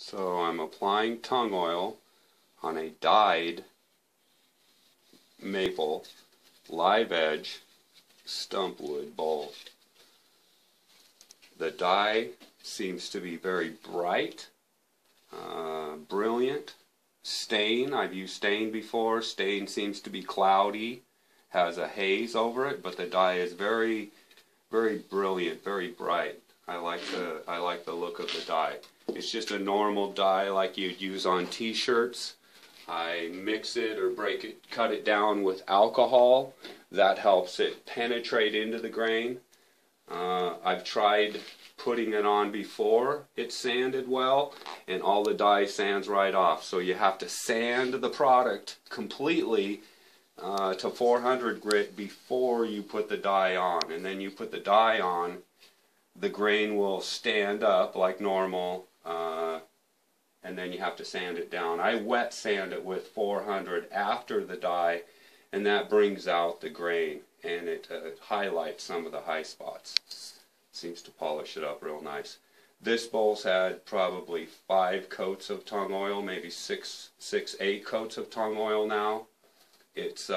So I'm applying tung oil on a dyed maple live edge stump wood bowl. The dye seems to be very bright, brilliant. Stain, I've used stain before. Stain seems to be cloudy, has a haze over it, but the dye is very, very brilliant, very bright. I like the look of the dye. It's just a normal dye like you'd use on t-shirts. I mix it or break it, cut it down with alcohol. That helps it penetrate into the grain. I've tried putting it on before it sanded well, and all the dye sands right off. So you have to sand the product completely to 400 grit before you put the dye on. And then you put the dye on, the grain will stand up like normal, and then you have to sand it down. I wet sand it with 400 after the dye, and that brings out the grain, and it highlights some of the high spots. Seems to polish it up real nice. This bowl's had probably 5 coats of tung oil, maybe 8 coats of tung oil now. It's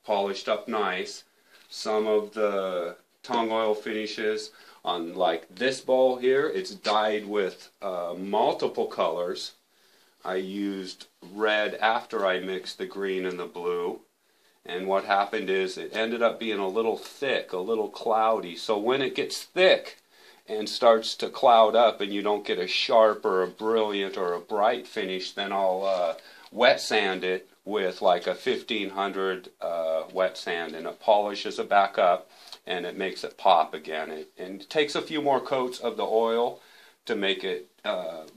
polished up nice. Some of the tung oil finishes on, like this bowl here, it's dyed with multiple colors. I used red after I mixed the green and the blue. And what happened is it ended up being a little thick, a little cloudy. So when it gets thick and starts to cloud up and you don't get a sharp or a brilliant or a bright finish, then I'll wet sand it with like a 1500 wet sand, and it polishes it back up and it makes it pop again. And it takes a few more coats of the oil to make it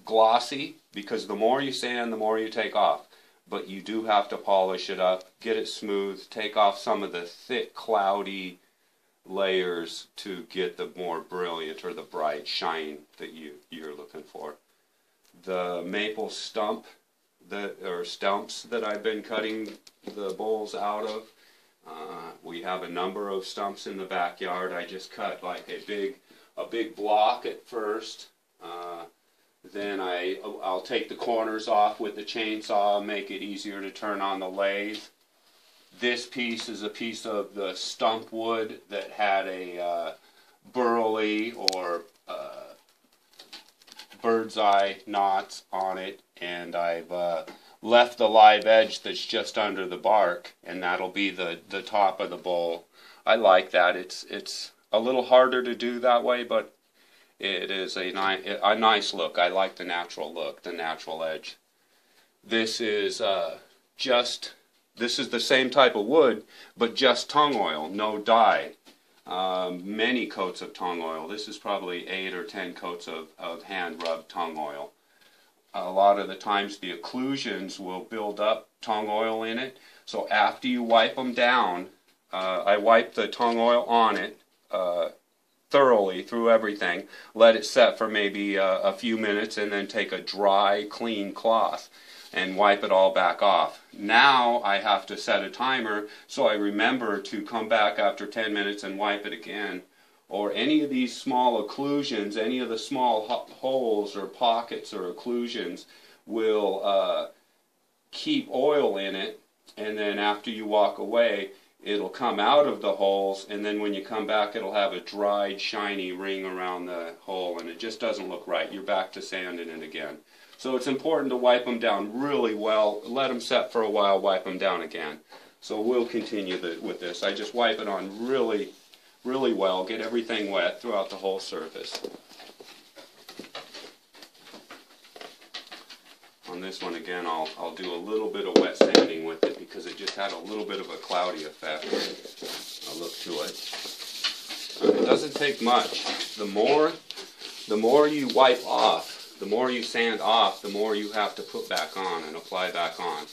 glossy, because the more you sand, the more you take off. But you do have to polish it up, get it smooth, take off some of the thick, cloudy layers to get the more brilliant or the bright shine that you're looking for. The maple stumps that I've been cutting the bowls out of, we have a number of stumps in the backyard. I just cut like a big block at first. Then I'll take the corners off with the chainsaw, make it easier to turn on the lathe. This piece is a piece of the stump wood that had a burley or bird's eye knots on it, and I've left the live edge that's just under the bark, and that'll be the top of the bowl. I like that. It's a little harder to do that way, but it is a nice look. I like the natural look, the natural edge. This is the same type of wood, but just tung oil, no dye. Many coats of tung oil. This is probably 8 or 10 coats of hand-rubbed tung oil. A lot of the times the occlusions will build up tung oil in it, so after you wipe them down, I wipe the tung oil on it thoroughly through everything, let it set for maybe a few minutes, and then take a dry, clean cloth and wipe it all back off. Now I have to set a timer so I remember to come back after 10 minutes and wipe it again. Or any of these small occlusions, any of the small holes or pockets or occlusions will keep oil in it, and then after you walk away, it'll come out of the holes, and then when you come back, it'll have a dried, shiny ring around the hole, and it just doesn't look right. You're back to sanding it again. So it's important to wipe them down really well, let them set for a while, wipe them down again. So we'll continue with this. I just wipe it on really, really well, get everything wet throughout the whole surface. On this one again, I'll do a little bit of wet sanding with it because it just had a little bit of a cloudy effect. I'll look to it. It doesn't take much. The more you wipe off, the more you sand off, the more you have to put back on and apply back on.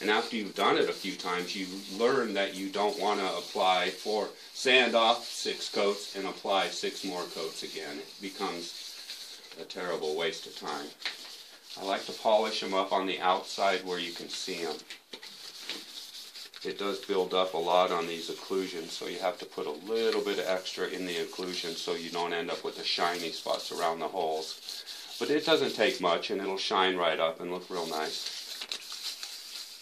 And after you've done it a few times, you learn that you don't want to sand off 6 coats and apply 6 more coats again. It becomes a terrible waste of time. I like to polish them up on the outside where you can see them. It does build up a lot on these occlusions, so you have to put a little bit of extra in the occlusion so you don't end up with the shiny spots around the holes. But it doesn't take much, and it'll shine right up and look real nice.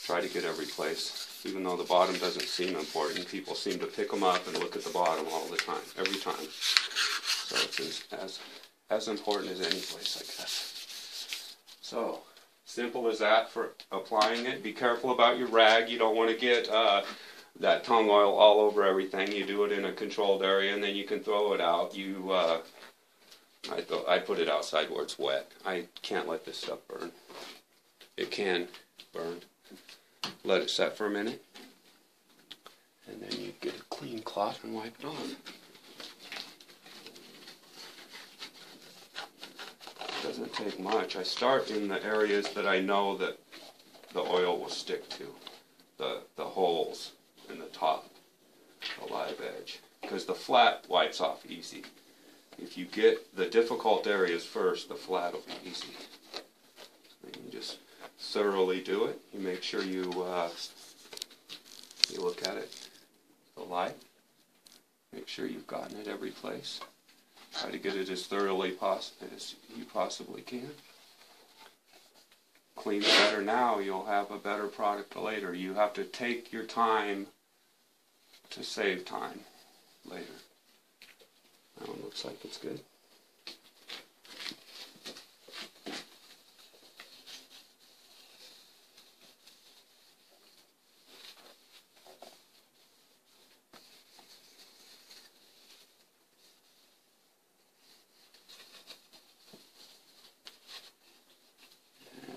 Try to get every place. Even though the bottom doesn't seem important, people seem to pick them up and look at the bottom all the time, every time. So it's as important as any place, I guess. So, simple as that for applying it. Be careful about your rag. You don't want to get that tung oil all over everything. You do it in a controlled area, and then you can throw it out. I put it outside where it's wet. I can't let this stuff burn. It can burn. Let it set for a minute, and then you get a clean cloth and wipe it off. It doesn't take much. I start in the areas that I know that the oil will stick to, the holes in the top, the live edge, because the flat wipes off easy. If you get the difficult areas first, the flat will be easy. And you just thoroughly do it. You make sure you look at it, the light. Make sure you've gotten it every place. Try to get it as thoroughly as you possibly can. Clean it better now, you'll have a better product later. You have to take your time to save time later. That one looks like it's good.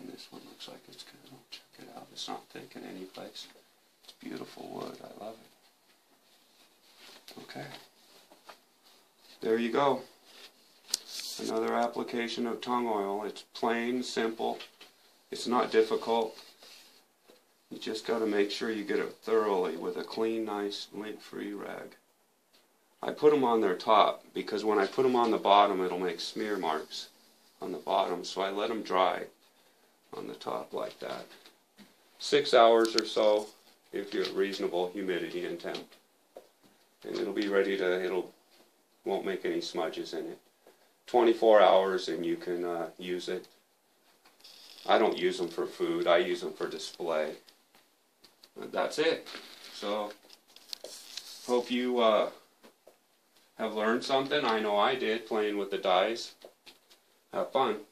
This one looks like it's good. Oh, check it out. It's not thick in any place. It's beautiful wood. I love it. Okay. There you go. Another application of tung oil. It's plain, simple. It's not difficult. You just got to make sure you get it thoroughly with a clean, nice, lint-free rag. I put them on their top because when I put them on the bottom, it'll make smear marks on the bottom. So I let them dry on the top like that. 6 hours or so if you're at reasonable humidity and temp. And it'll be ready to, won't make any smudges in it. 24 hours and you can use it. I don't use them for food, I use them for display. And that's it. So, hope you have learned something. I know I did playing with the dyes. Have fun.